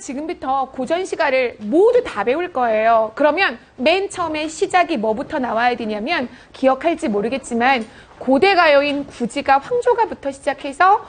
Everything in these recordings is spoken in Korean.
지금부터 고전시가를 모두 다 배울 거예요. 그러면 맨 처음에 시작이 뭐부터 나와야 되냐면 기억할지 모르겠지만 고대가요인 구지가 황조가부터 시작해서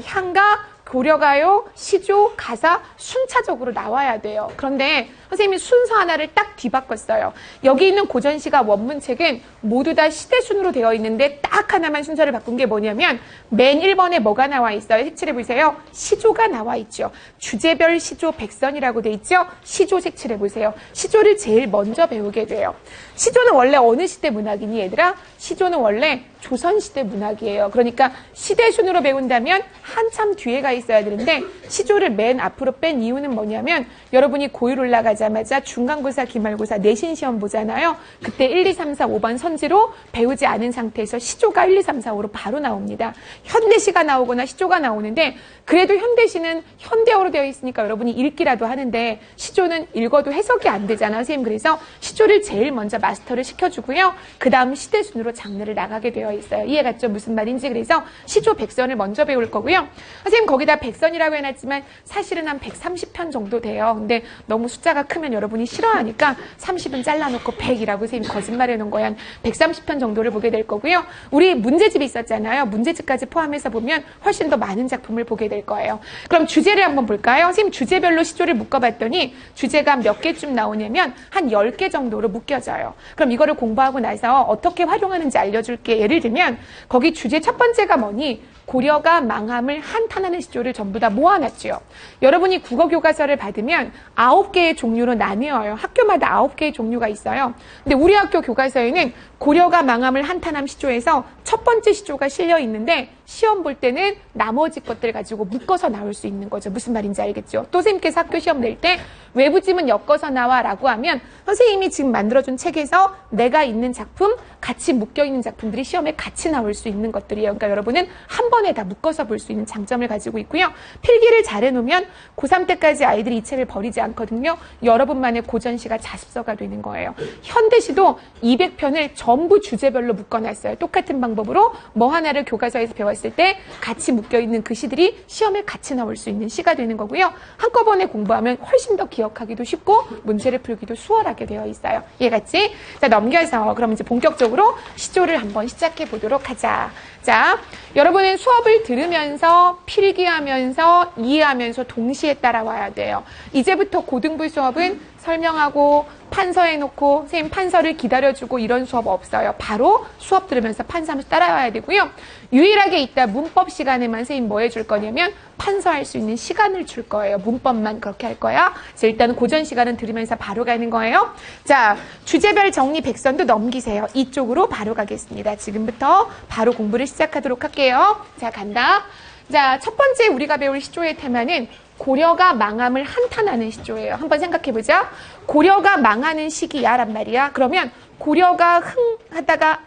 향가, 고려가요, 시조, 가사 순차적으로 나와야 돼요. 그런데 선생님이 순서 하나를 딱 뒤바꿨어요. 여기 있는 고전시가 원문책은 모두 다 시대순으로 되어 있는데 딱 하나만 순서를 바꾼 게 뭐냐면 맨 1번에 뭐가 나와 있어요? 색칠해 보세요. 시조가 나와 있죠. 주제별 시조 백선이라고 돼 있죠. 시조 색칠해 보세요. 시조를 제일 먼저 배우게 돼요. 시조는 원래 어느 시대 문학이니 얘들아? 시조는 원래 조선시대 문학이에요. 그러니까 시대순으로 배운다면 한참 뒤에 가 있어야 되는데 시조를 맨 앞으로 뺀 이유는 뭐냐면 여러분이 고1 올라가자마자 중간고사, 기말고사, 내신 시험 보잖아요. 그때 1, 2, 3, 4, 5번 선지로 배우지 않은 상태에서 시조가 1, 2, 3, 4, 5로 바로 나옵니다. 현대시가 나오거나 시조가 나오는데 그래도 현대시는 현대어로 되어 있으니까 여러분이 읽기라도 하는데 시조는 읽어도 해석이 안 되잖아요. 선생님 그래서 시조를 제일 먼저 마스터를 시켜주고요. 그 다음 시대순으로 장르를 나가게 되어 있어요. 이해갔죠? 무슨 말인지. 그래서 시조 백선을 먼저 배울 거고요. 선생님 거기다 백선이라고 해놨지만 사실은 한 130편 정도 돼요. 근데 너무 숫자가 크면 여러분이 싫어하니까 30은 잘라놓고 100이라고 선생님 거짓말 해놓은 거야. 한 130편 정도를 보게 될 거고요. 우리 문제집이 있었잖아요. 문제집까지 포함해서 보면 훨씬 더 많은 작품을 보게 될 거예요. 그럼 주제를 한번 볼까요? 선생님 주제별로 시조를 묶어봤더니 주제가 몇 개쯤 나오냐면 한 10개 정도로 묶여져요. 그럼 이거를 공부하고 나서 어떻게 활용하는지 알려줄게. 예를 들면 거기 주제 첫 번째가 뭐니? 고려가 망함을 한탄하는 시조를 전부 다 모아놨죠. 여러분이 국어교과서를 받으면 9개의 종류로 나뉘어요. 학교마다 9개의 종류가 있어요. 근데 우리 학교 교과서에는 고려가 망함을 한탄함 시조에서 첫 번째 시조가 실려 있는데 시험 볼 때는 나머지 것들 가지고 묶어서 나올 수 있는 거죠. 무슨 말인지 알겠죠? 또 선생님께서 학교 시험 낼 때 외부지문 엮어서 나와 라고 하면 선생님이 지금 만들어준 책에서 내가 있는 작품, 같이 묶여있는 작품들이 시험에 같이 나올 수 있는 것들이에요. 그러니까 여러분은 한 번에 다 묶어서 볼 수 있는 장점을 가지고 있고요. 필기를 잘 해놓으면 고3 때까지 아이들이 이 책을 버리지 않거든요. 여러분만의 고전시가 자습서가 되는 거예요. 현대시도 200편을 전부 주제별로 묶어놨어요. 똑같은 방법으로 뭐 하나를 교과서에서 배웠을 때 같이 묶여있는 그 시들이 시험에 같이 나올 수 있는 시가 되는 거고요. 한꺼번에 공부하면 훨씬 더 기억하기도 쉽고 문제를 풀기도 수월하게 되어 있어요. 이해갔지? 자, 넘겨서 그럼 이제 본격적으로 시조를 한번 시작해 보도록 하자. 자, 여러분은 수업을 들으면서 필기하면서 이해하면서 동시에 따라와야 돼요. 이제부터 고등부 수업은 설명하고 판서해놓고 선생님 판서를 기다려주고 이런 수업 없어요. 바로 수업 들으면서 판서하면서 따라와야 되고요. 유일하게 이따 문법 시간에만 선생님 뭐 해줄 거냐면 판서할 수 있는 시간을 줄 거예요. 문법만 그렇게 할 거야. 그래서 일단은 고전 시간은 들으면서 바로 가는 거예요. 자, 주제별 정리 백선도 넘기세요. 이쪽으로 바로 가겠습니다. 지금부터 바로 공부를 시작하도록 할게요. 자, 간다. 자, 첫 번째 우리가 배울 시조의 테마는 고려가 망함을 한탄하는 시조예요. 한번 생각해보자. 고려가 망하는 시기야 란 말이야. 그러면 고려가 흥하다가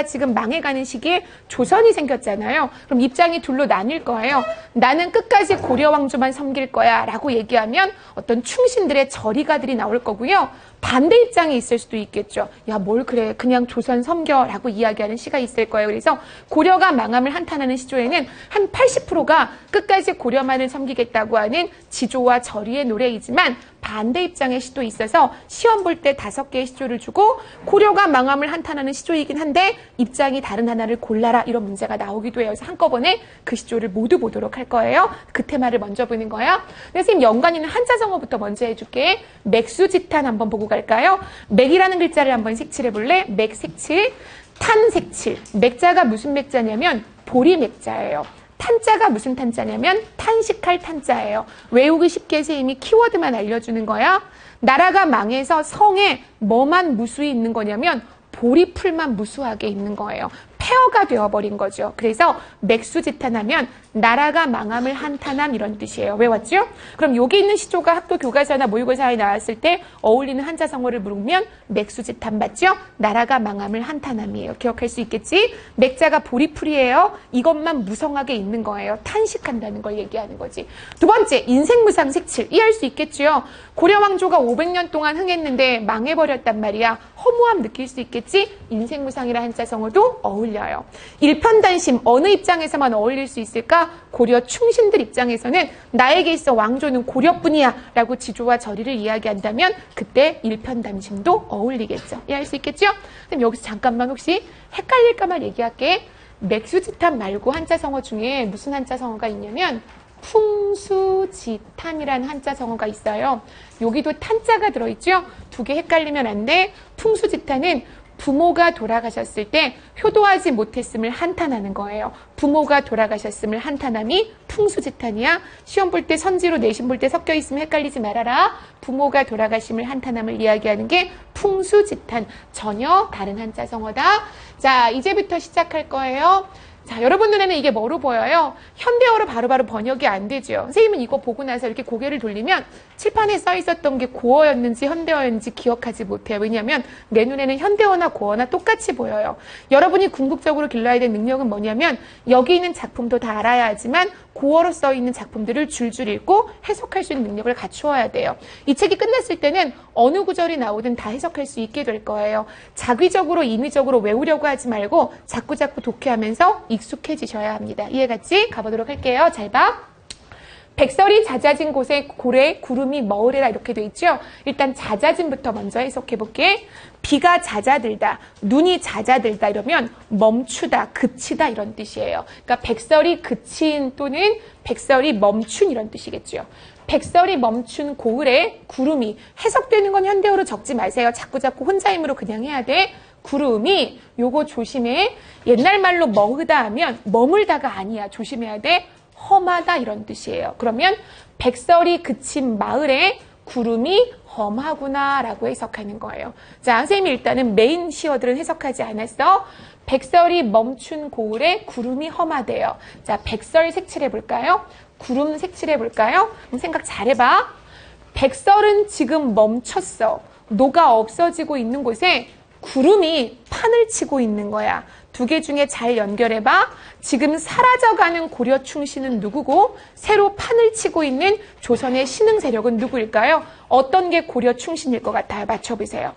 지금 망해가는 시기에 조선이 생겼잖아요. 그럼 입장이 둘로 나뉠 거예요. 나는 끝까지 고려 왕조만 섬길 거야 라고 얘기하면 어떤 충신들의 저리가들이 나올 거고요. 반대 입장이 있을 수도 있겠죠. 야, 뭘 그래. 그냥 조선 섬겨 라고 이야기하는 시가 있을 거예요. 그래서 고려가 망함을 한탄하는 시조에는 한 80%가 끝까지 고려만을 섬기겠다고 하는 지조와 저리의 노래이지만 반대 입장의 시도 있어서 시험 볼 때 5개의 시조를 주고 고려가 망함을 한탄하는 시조이긴 한데 입장이 다른 하나를 골라라 이런 문제가 나오기도 해요. 그래서 한꺼번에 그 시조를 모두 보도록 할 거예요. 그 테마를 먼저 보는 거야. 선생님 연관 있는 한자성어부터 먼저 해줄게. 맥수지탄 한번 보고 갈까요? 맥이라는 글자를 한번 색칠해 볼래? 맥 색칠, 탄 색칠. 맥자가 무슨 맥자냐면 보리 맥자예요. 탄자가 무슨 탄자냐면 탄식할 탄자예요. 외우기 쉽게 선생님이 키워드만 알려주는 거야. 나라가 망해서 성에 뭐만 무수히 있는 거냐면 보리풀만 무수하게 있는 거예요. 폐허가 되어버린 거죠. 그래서 맥수지탄하면 나라가 망함을 한탄함 이런 뜻이에요. 외웠죠? 그럼 여기 있는 시조가 학교 교과서나 모의고사에 나왔을 때 어울리는 한자성어를 물으면 맥수지탄 맞죠? 나라가 망함을 한탄함이에요. 기억할 수 있겠지? 맥자가 보리풀이에요. 이것만 무성하게 있는 거예요. 탄식한다는 걸 얘기하는 거지. 두 번째, 인생무상 색칠. 이해할 수 있겠죠? 고려왕조가 500년 동안 흥했는데 망해버렸단 말이야. 허무함 느낄 수 있겠지? 인생무상이라는 한자성어도 어울리는 어울려요. 일편단심 어느 입장에서만 어울릴 수 있을까? 고려 충신들 입장에서는 나에게 있어 왕조는 고려뿐이야 라고 지조와 저리를 이야기한다면 그때 일편단심도 어울리겠죠. 이해할 수 있겠죠? 그럼 여기서 잠깐만 혹시 헷갈릴까만 얘기할게. 맥수지탄 말고 한자성어 중에 무슨 한자성어가 있냐면 풍수지탄이라는 한자성어가 있어요. 여기도 탄자가 들어있죠? 두 개 헷갈리면 안 돼. 풍수지탄은 부모가 돌아가셨을 때 효도하지 못했음을 한탄하는 거예요. 부모가 돌아가셨음을 한탄함이 풍수지탄이야. 시험 볼 때 선지로 내신 볼 때 섞여 있으면 헷갈리지 말아라. 부모가 돌아가심을 한탄함을 이야기하는 게 풍수지탄. 전혀 다른 한자성어다. 자, 이제부터 시작할 거예요. 자, 여러분 눈에는 이게 뭐로 보여요? 현대어로 바로바로 번역이 안 되죠. 선생님은 이거 보고 나서 이렇게 고개를 돌리면 칠판에 써 있었던 게 고어였는지 현대어였는지 기억하지 못해요. 왜냐하면 내 눈에는 현대어나 고어나 똑같이 보여요. 여러분이 궁극적으로 길러야 될 능력은 뭐냐면 여기 있는 작품도 다 알아야 하지만 고어로 써 있는 작품들을 줄줄 읽고 해석할 수 있는 능력을 갖추어야 돼요. 이 책이 끝났을 때는 어느 구절이 나오든 다 해석할 수 있게 될 거예요. 자기적으로 인위적으로 외우려고 하지 말고 자꾸자꾸 독해하면서 익숙해지셔야 합니다. 이해갔지? 가보도록 할게요. 잘 봐. 백설이 잦아진 곳에 고래 구름이 머으래라 이렇게 돼 있죠. 일단 잦아짐부터 먼저 해석해 볼게. 비가 잦아들다, 눈이 잦아들다 이러면 멈추다, 그치다 이런 뜻이에요. 그러니까 백설이 그친 또는 백설이 멈춘 이런 뜻이겠죠. 백설이 멈춘 고을에 구름이 해석되는 건 현대어로 적지 마세요. 자꾸자꾸 혼자 힘으로 그냥 해야 돼. 구름이 요거 조심해. 옛날 말로 머으다 하면 머물다가 아니야. 조심해야 돼. 험하다 이런 뜻이에요. 그러면 백설이 그친 마을에 구름이 험하구나 라고 해석하는 거예요. 자, 선생님이 일단은 메인 시어들은 해석하지 않았어. 백설이 멈춘 고을에 구름이 험하대요. 자, 백설 색칠해 볼까요? 구름 색칠해 볼까요? 그럼 생각 잘해봐. 백설은 지금 멈췄어. 노가 없어지고 있는 곳에 구름이 판을 치고 있는 거야. 두 개 중에 잘 연결해봐. 지금 사라져가는 고려 충신은 누구고 새로 판을 치고 있는 조선의 신흥 세력은 누구일까요? 어떤 게 고려 충신일 것 같아요? 맞춰보세요.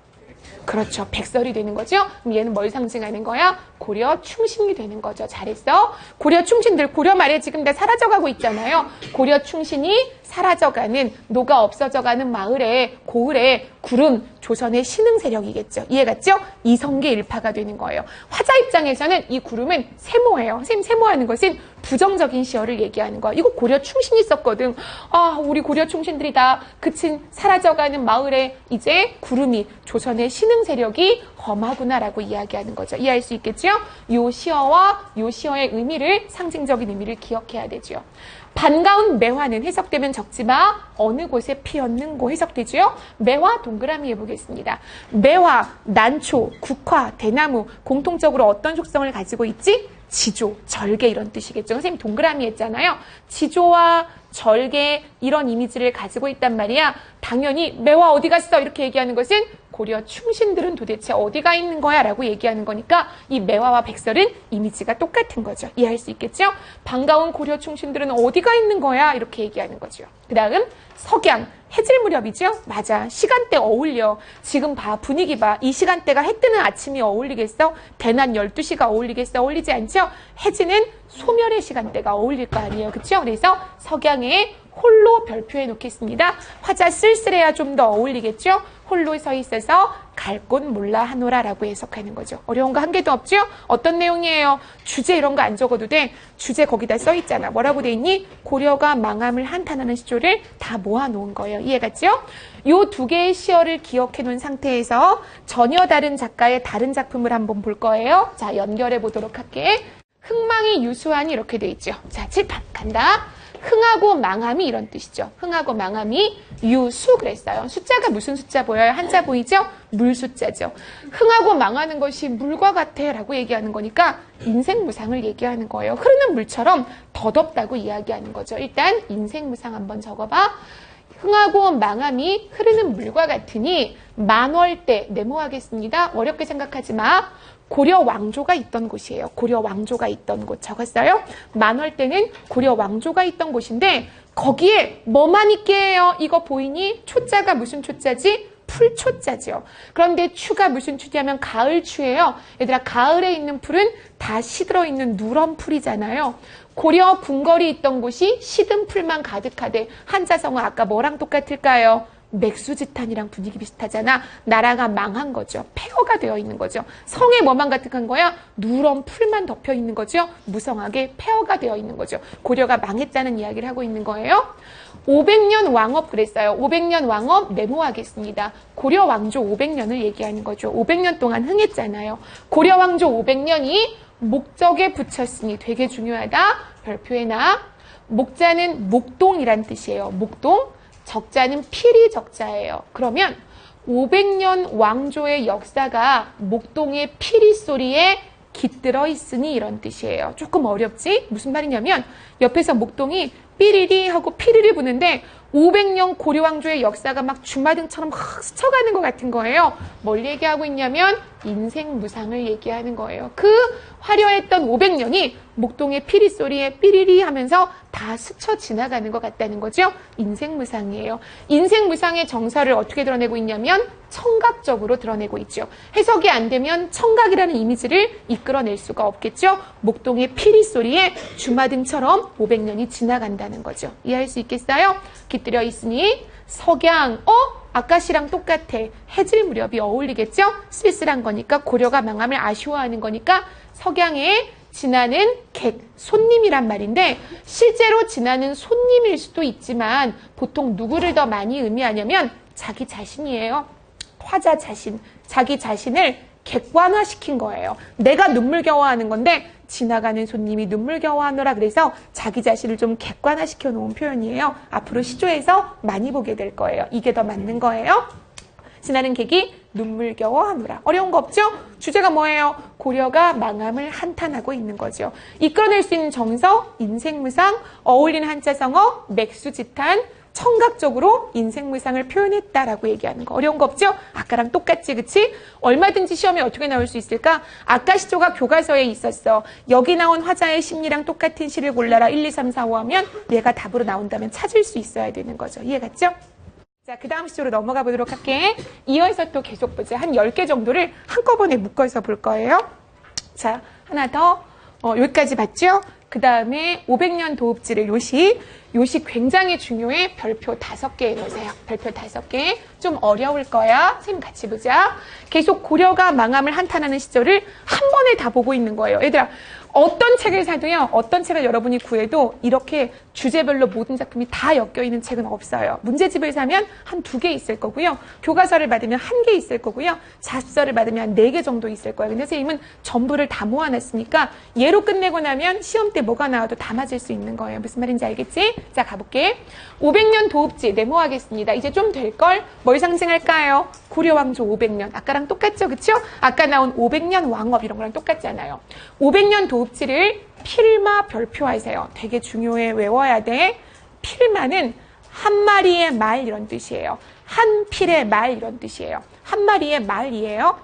그렇죠. 백설이 되는 거죠. 그럼 얘는 뭘 상징하는 거야? 고려 충신이 되는 거죠. 잘했어. 고려 충신들, 고려 말에 지금 다 사라져가고 있잖아요. 고려 충신이 사라져가는, 노가 없어져가는 마을에, 고을에 구름, 조선의 신흥 세력이겠죠. 이해갔죠? 이성계 일파가 되는 거예요. 화자 입장에서는 이 구름은 세모예요. 선생님, 세모하는 것은 부정적인 시어를 얘기하는 거야. 이거 고려 충신이 있었거든. 아, 우리 고려 충신들이 다 그친 사라져가는 마을에 이제 구름이 조선의 신흥 세력이 험하구나라고 이야기하는 거죠. 이해할 수 있겠죠? 요 시어와 요 시어의 의미를, 상징적인 의미를 기억해야 되죠. 반가운 매화는 해석되면 적지 마. 어느 곳에 피었는고 해석되죠. 매화 동그라미 해보겠습니다. 매화, 난초, 국화, 대나무 공통적으로 어떤 속성을 가지고 있지? 지조, 절개 이런 뜻이겠죠. 선생님 동그라미 했잖아요. 지조와 절개 이런 이미지를 가지고 있단 말이야. 당연히 매화 어디 갔어? 이렇게 얘기하는 것은 고려 충신들은 도대체 어디가 있는 거야? 라고 얘기하는 거니까 이 매화와 백설은 이미지가 똑같은 거죠. 이해할 수 있겠죠? 반가운 고려 충신들은 어디가 있는 거야? 이렇게 얘기하는 거죠. 그 다음 석양, 해질 무렵이죠? 맞아. 시간대 어울려. 지금 봐. 분위기 봐. 이 시간대가 해 뜨는 아침이 어울리겠어? 대낮 12시가 어울리겠어? 어울리지 않죠? 해지는 소멸의 시간대가 어울릴 거 아니에요. 그렇죠? 그래서 석양에 홀로 별표해 놓겠습니다. 화자 쓸쓸해야 좀 더 어울리겠죠? 홀로 서 있어서 갈 곳 몰라 하노라라고 해석하는 거죠. 어려운 거 한 개도 없죠? 어떤 내용이에요? 주제 이런 거 안 적어도 돼. 주제 거기다 써 있잖아. 뭐라고 돼 있니? 고려가 망함을 한탄하는 시조를 다 모아놓은 거예요. 이해갔죠? 요 두 개의 시어를 기억해 놓은 상태에서 전혀 다른 작가의 다른 작품을 한번 볼 거예요. 자, 연결해 보도록 할게. 흥망이 유수하니 이렇게 돼 있죠. 자, 칠판 간다. 흥하고 망함이 이런 뜻이죠. 흥하고 망함이 유수 그랬어요. 숫자가 무슨 숫자 보여요? 한자 보이죠? 물 숫자죠. 흥하고 망하는 것이 물과 같아 라고 얘기하는 거니까 인생무상을 얘기하는 거예요. 흐르는 물처럼 덧없다고 이야기하는 거죠. 일단 인생무상 한번 적어봐. 흥하고 망함이 흐르는 물과 같으니 만월대 네모하겠습니다. 어렵게 생각하지 마. 고려 왕조가 있던 곳이에요. 고려 왕조가 있던 곳 적었어요. 만월대는 고려 왕조가 있던 곳인데 거기에 뭐만 있게 해요? 이거 보이니? 초자가 무슨 초자지? 풀초자죠. 그런데 추가 무슨 추냐면 가을추예요. 얘들아, 가을에 있는 풀은 다 시들어 있는 누런 풀이잖아요. 고려 궁궐이 있던 곳이 시든 풀만 가득하대. 한자성어 아까 뭐랑 똑같을까요? 맥수지탄이랑 분위기 비슷하잖아. 나라가 망한 거죠. 폐허가 되어 있는 거죠. 성에 뭐만 가득한 거야? 누런 풀만 덮여 있는 거죠. 무성하게 폐허가 되어 있는 거죠. 고려가 망했다는 이야기를 하고 있는 거예요. 500년 왕업 그랬어요. 500년 왕업 메모하겠습니다. 고려 왕조 500년을 얘기하는 거죠. 500년 동안 흥했잖아요. 고려 왕조 500년이 목적에 붙였으니 되게 중요하다. 별표에나. 목자는 목동이란 뜻이에요. 목동. 적자는 필이 적자예요. 그러면 500년 왕조의 역사가 목동의 피리 소리에 깃들어 있으니 이런 뜻이에요. 조금 어렵지? 무슨 말이냐면 옆에서 목동이 삐리리 하고 피리리 부는데 500년 고려왕조의 역사가 막 주마등처럼 확 스쳐가는 것 같은 거예요. 뭘 얘기하고 있냐면 인생무상을 얘기하는 거예요. 그 화려했던 500년이 목동의 피리 소리에 삐리리 하면서 다 스쳐 지나가는 것 같다는 거죠. 인생무상이에요. 인생무상의 정서를 어떻게 드러내고 있냐면 청각적으로 드러내고 있죠. 해석이 안 되면 청각이라는 이미지를 이끌어낼 수가 없겠죠. 목동의 피리 소리에 주마등처럼 500년이 지나간다는 거죠. 이해할 수 있겠어요? 깃들여 있으니 석양, 아까시랑 똑같아. 해질 무렵이 어울리겠죠? 스위스란 거니까 고려가 망함을 아쉬워하는 거니까 석양에 지나는 객, 손님이란 말인데 실제로 지나는 손님일 수도 있지만 보통 누구를 더 많이 의미하냐면 자기 자신이에요. 화자 자신, 자기 자신을 객관화시킨 거예요. 내가 눈물겨워하는 건데 지나가는 손님이 눈물겨워하노라 그래서 자기 자신을 좀 객관화시켜 놓은 표현이에요. 앞으로 시조에서 많이 보게 될 거예요. 이게 더 맞는 거예요. 지나는 객이 눈물겨워하노라. 어려운 거 없죠? 주제가 뭐예요? 고려가 망함을 한탄하고 있는 거죠. 이끌어낼 수 있는 정서, 인생무상, 어울리는 한자성어, 맥수지탄, 청각적으로 인생무상을 표현했다라고 얘기하는 거. 어려운 거 없죠? 아까랑 똑같지, 그치? 얼마든지 시험에 어떻게 나올 수 있을까? 아까 시조가 교과서에 있었어. 여기 나온 화자의 심리랑 똑같은 시를 골라라. 1, 2, 3, 4, 5 하면 얘가 답으로 나온다면 찾을 수 있어야 되는 거죠. 이해 갔죠? 자, 그 다음 시조로 넘어가 보도록 할게. 이어서 또 계속 보자. 한 10개 정도를 한꺼번에 묶어서 볼 거예요. 자, 하나 더. 여기까지 봤죠? 그 다음에 500년 도읍지를 요시 굉장히 중요해. 별표 5개 해놓으세요. 별표 5개. 좀 어려울 거야. 선생님 같이 보자. 계속 고려가 망함을 한탄하는 시절을 한 번에 다 보고 있는 거예요. 얘들아, 어떤 책을 사도요, 어떤 책을 여러분이 구해도 이렇게 주제별로 모든 작품이 다 엮여있는 책은 없어요. 문제집을 사면 한 2개 있을 거고요. 교과서를 받으면 1개 있을 거고요. 자습서를 받으면 한 4개 정도 있을 거예요. 근데 선생님은 전부를 다 모아놨으니까 얘로 끝내고 나면 시험 때 뭐가 나와도 다 맞을 수 있는 거예요. 무슨 말인지 알겠지? 자, 가볼게. 500년 도읍지 네모하겠습니다. 이제 좀 될걸? 뭘 상징할까요? 고려왕조 500년. 아까랑 똑같죠? 그쵸? 아까 나온 500년 왕업 이런 거랑 똑같잖아요. 500년 도읍지를 필마 별표하세요. 되게 중요해. 외워야 돼. 필마는 한 마리의 말 이런 뜻이에요. 한 필의 말 이런 뜻이에요. 한 마리의 말이에요.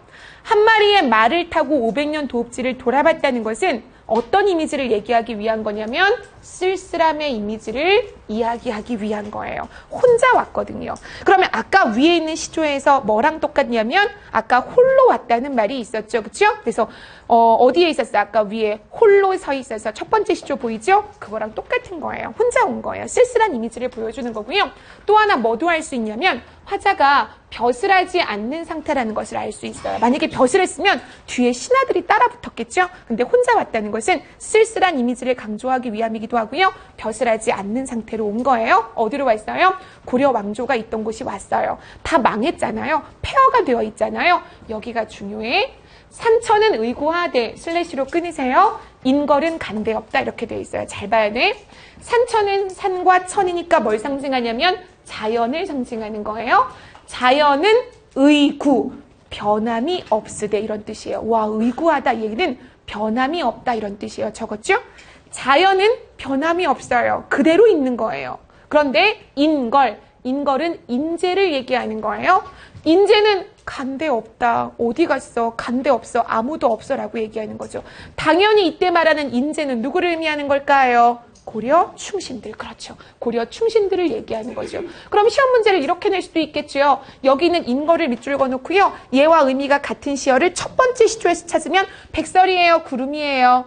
한 마리의 말을 타고 500년 도읍지를 돌아봤다는 것은 어떤 이미지를 얘기하기 위한 거냐면 쓸쓸함의 이미지를 이야기하기 위한 거예요. 혼자 왔거든요. 그러면 아까 위에 있는 시조에서 뭐랑 똑같냐면 아까 홀로 왔다는 말이 있었죠. 그렇죠? 그래서 어디에 있었어? 아까 위에 홀로 서 있어서 첫 번째 시조 보이죠? 그거랑 똑같은 거예요. 혼자 온 거예요. 쓸쓸한 이미지를 보여주는 거고요. 또 하나 뭐도 할 수 있냐면 화자가 벼슬 하지 않는 상태라는 것을 알 수 있어요. 만약에 벼슬 했으면 뒤에 신하들이 따라 붙었겠죠? 근데 혼자 왔다는 것은 쓸쓸한 이미지를 강조하기 위함이기도 하고요. 벼슬 하지 않는 상태로 온 거예요. 어디로 왔어요? 고려 왕조가 있던 곳이 왔어요. 다 망했잖아요. 폐허가 되어 있잖아요. 여기가 중요해. 산천은 의고하되 슬래시로 끊으세요. 인걸은 간대 없다 이렇게 되어 있어요. 잘 봐야 돼. 산천은 산과 천이니까 뭘 상징하냐면 자연을 상징하는 거예요. 자연은 의구, 변함이 없으되 이런 뜻이에요. 와, 의구하다 얘기는 변함이 없다 이런 뜻이에요. 적었죠? 자연은 변함이 없어요. 그대로 있는 거예요. 그런데 인걸은 인재를 얘기하는 거예요. 인재는 간대 없다. 어디 갔어? 간대 없어. 아무도 없어 라고 얘기하는 거죠. 당연히 이때 말하는 인재는 누구를 의미하는 걸까요? 고려 충신들. 그렇죠. 고려 충신들을 얘기하는 거죠. 그럼 시험 문제를 이렇게 낼 수도 있겠죠. 여기는 인거를 밑줄 그어놓고요. 얘와 의미가 같은 시어를 첫 번째 시조에서 찾으면 백설이에요, 구름이에요?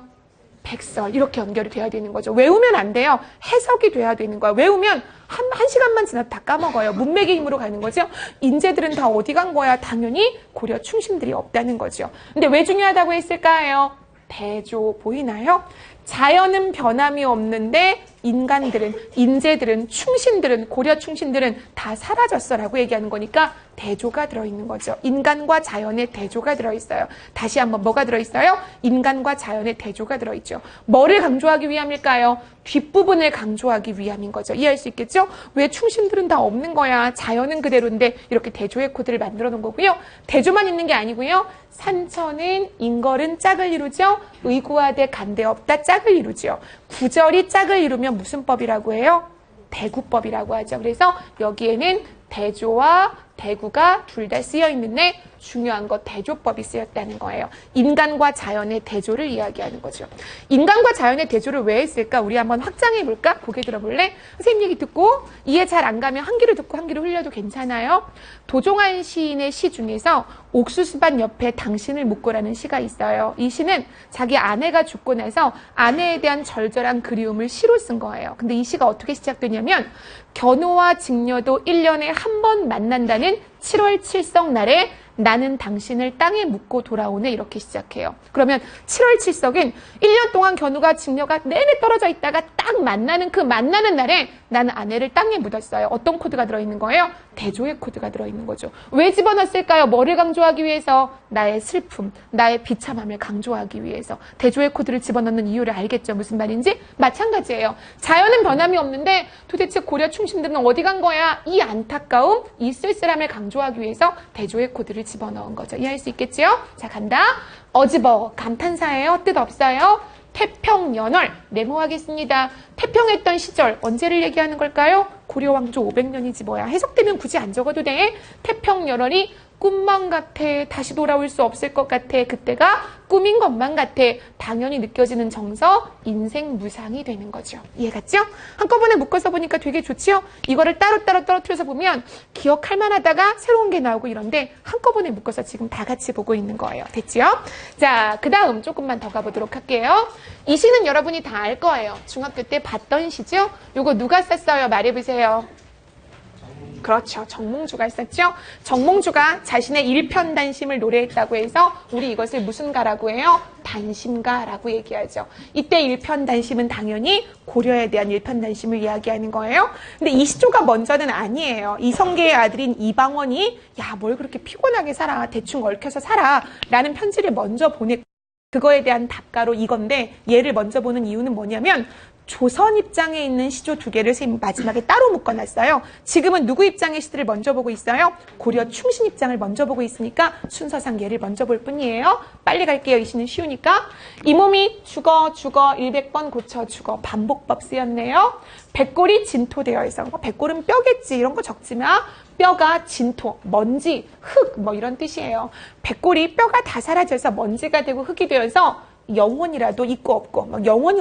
백설. 이렇게 연결이 돼야 되는 거죠. 외우면 안 돼요. 해석이 돼야 되는 거예요. 외우면 한 시간만 지나도 다 까먹어요. 문맥의 힘으로 가는 거죠. 인재들은 다 어디 간 거야? 당연히 고려 충신들이 없다는 거죠. 근데 왜 중요하다고 했을까요? 대조 보이나요? 자연은 변함이 없는데 인간들은, 인재들은, 충신들은, 고려 충신들은 다 사라졌어라고 얘기하는 거니까 대조가 들어있는 거죠. 인간과 자연의 대조가 들어있어요. 다시 한번 뭐가 들어있어요? 인간과 자연의 대조가 들어있죠. 뭐를 강조하기 위함일까요? 뒷부분을 강조하기 위함인 거죠. 이해할 수 있겠죠? 왜 충신들은 다 없는 거야? 자연은 그대로인데 이렇게 대조의 코드를 만들어 놓은 거고요. 대조만 있는 게 아니고요. 산천은 인걸은 짝을 이루죠. 의구하되 간대 없다 짝을 이루죠. 구절이 짝을 이루면 무슨 법이라고 해요? 대구법이라고 하죠. 그래서 여기에는 대조와 대구가 둘 다 쓰여 있는데 중요한 거 대조법이 쓰였다는 거예요. 인간과 자연의 대조를 이야기하는 거죠. 인간과 자연의 대조를 왜 했을까? 우리 한번 확장해 볼까? 고개 들어볼래? 선생님 얘기 듣고 이해 잘 안 가면 한 귀로 듣고 한 귀로 흘려도 괜찮아요. 도종환 시인의 시 중에서 옥수수밭 옆에 당신을 묻고라는 시가 있어요. 이 시는 자기 아내가 죽고 나서 아내에 대한 절절한 그리움을 시로 쓴 거예요. 근데 이 시가 어떻게 시작되냐면 견우와 직녀도 1년에 한 번 만난다는 7월 칠석 날에 나는 당신을 땅에 묻고 돌아오네 이렇게 시작해요. 그러면 7월 칠석은 1년 동안 견우가 직녀가 내내 떨어져 있다가 딱 만나는 그 만나는 날에 나는 아내를 땅에 묻었어요. 어떤 코드가 들어있는 거예요? 대조의 코드가 들어있는 거죠. 왜 집어넣었을까요? 뭐를 강조하기 위해서? 나의 슬픔, 나의 비참함을 강조하기 위해서. 대조의 코드를 집어넣는 이유를 알겠죠? 무슨 말인지? 마찬가지예요. 자연은 변함이 없는데 도대체 고려 충신들은 어디 간 거야? 이 안타까움, 이 쓸쓸함을 강조하기 위해서 대조의 코드를 집어넣은 거죠. 이해할 수 있겠지요? 자, 간다. 어지버 감탄사예요. 뜻 없어요. 태평연월 메모하겠습니다. 태평했던 시절 언제를 얘기하는 걸까요? 고려 왕조 500년이지 뭐야. 해석되면 굳이 안 적어도 돼. 태평연월이 꿈만 같아. 다시 돌아올 수 없을 것 같아. 그때가 꿈인 것만 같아. 당연히 느껴지는 정서, 인생 무상이 되는 거죠. 이해갔죠? 한꺼번에 묶어서 보니까 되게 좋지요? 이거를 따로따로 떨어뜨려서 보면 기억할 만하다가 새로운 게 나오고 이런데 한꺼번에 묶어서 지금 다 같이 보고 있는 거예요. 됐지요? 자, 그 다음 조금만 더 가보도록 할게요. 이 시는 여러분이 다 알 거예요. 중학교 때 봤던 시죠? 요거 누가 썼어요? 말해보세요. 그렇죠. 정몽주가 있었죠. 정몽주가 자신의 일편단심을 노래했다고 해서 우리 이것을 무슨 가라고 해요? 단심가라고 얘기하죠. 이때 일편단심은 당연히 고려에 대한 일편단심을 이야기하는 거예요. 근데 이 시조가 먼저는 아니에요. 이성계의 아들인 이방원이 야, 뭘 그렇게 피곤하게 살아. 대충 얽혀서 살아. 라는 편지를 먼저 보냈고 그거에 대한 답가로 이건데 얘를 먼저 보는 이유는 뭐냐면 조선 입장에 있는 시조 두 개를 마지막에 따로 묶어놨어요. 지금은 누구 입장의 시들을 먼저 보고 있어요? 고려 충신 입장을 먼저 보고 있으니까 순서상 얘를 먼저 볼 뿐이에요. 빨리 갈게요. 이 시는 쉬우니까. 이 몸이 죽어 100번 고쳐 죽어 반복법 쓰였네요. 백골이 진토되어 있어. 백골은 뼈겠지. 이런 거 적지 마. 뼈가 진토, 먼지, 흙 뭐 이런 뜻이에요. 백골이 뼈가 다 사라져서 먼지가 되고 흙이 되어서 영혼이라도 있고 없고 영혼이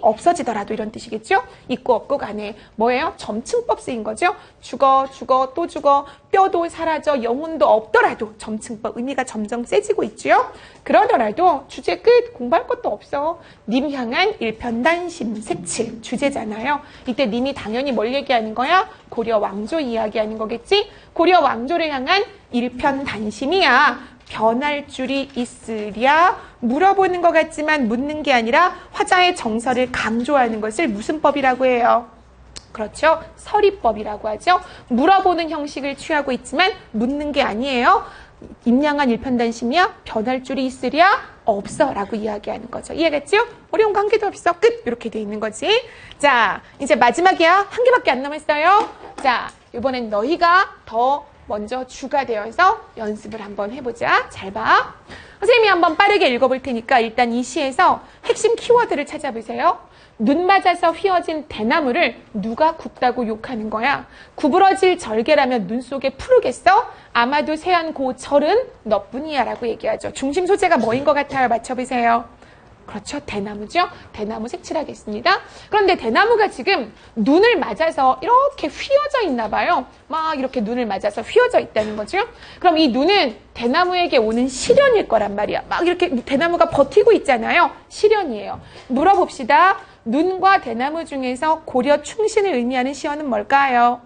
없어지더라도 이런 뜻이겠죠? 있고 없고 간에 뭐예요? 점층법 쓰인 거죠? 죽어 또 죽어 뼈도 사라져 영혼도 없더라도 점층법 의미가 점점 세지고 있죠? 그러더라도 주제 끝 공부할 것도 없어. 님 향한 일편단심 색칠 주제잖아요. 이때 님이 당연히 뭘 얘기하는 거야? 고려 왕조 이야기하는 거겠지? 고려 왕조를 향한 일편단심이야. 변할 줄이 있으랴 물어보는 것 같지만 묻는 게 아니라 화자의 정서를 강조하는 것을 무슨 법이라고 해요? 그렇죠. 서리법이라고 하죠. 물어보는 형식을 취하고 있지만 묻는 게 아니에요. 임양한 일편단심이야. 변할 줄이 있으랴 없어 라고 이야기하는 거죠. 이해겠죠? 어려운 관계도 없어. 끝. 이렇게 돼 있는 거지. 자, 이제 마지막이야. 한 개밖에 안 남았어요. 자, 이번엔 너희가 더 먼저 주가 되어서 연습을 한번 해보자. 잘 봐. 선생님이 한번 빠르게 읽어볼 테니까 일단 이 시에서 핵심 키워드를 찾아보세요. 눈 맞아서 휘어진 대나무를 누가 굽다고 욕하는 거야? 구부러질 절개라면 눈 속에 푸르겠어? 아마도 세안 고 절은 너뿐이야 라고 얘기하죠. 중심 소재가 뭐인 것 같아요? 맞춰보세요. 그렇죠. 대나무죠. 대나무 색칠하겠습니다. 그런데 대나무가 지금 눈을 맞아서 이렇게 휘어져 있나 봐요. 막 이렇게 눈을 맞아서 휘어져 있다는 거죠. 그럼 이 눈은 대나무에게 오는 시련일 거란 말이야. 막 이렇게 대나무가 버티고 있잖아요. 시련이에요. 물어봅시다. 눈과 대나무 중에서 고려 충신을 의미하는 시연은 뭘까요?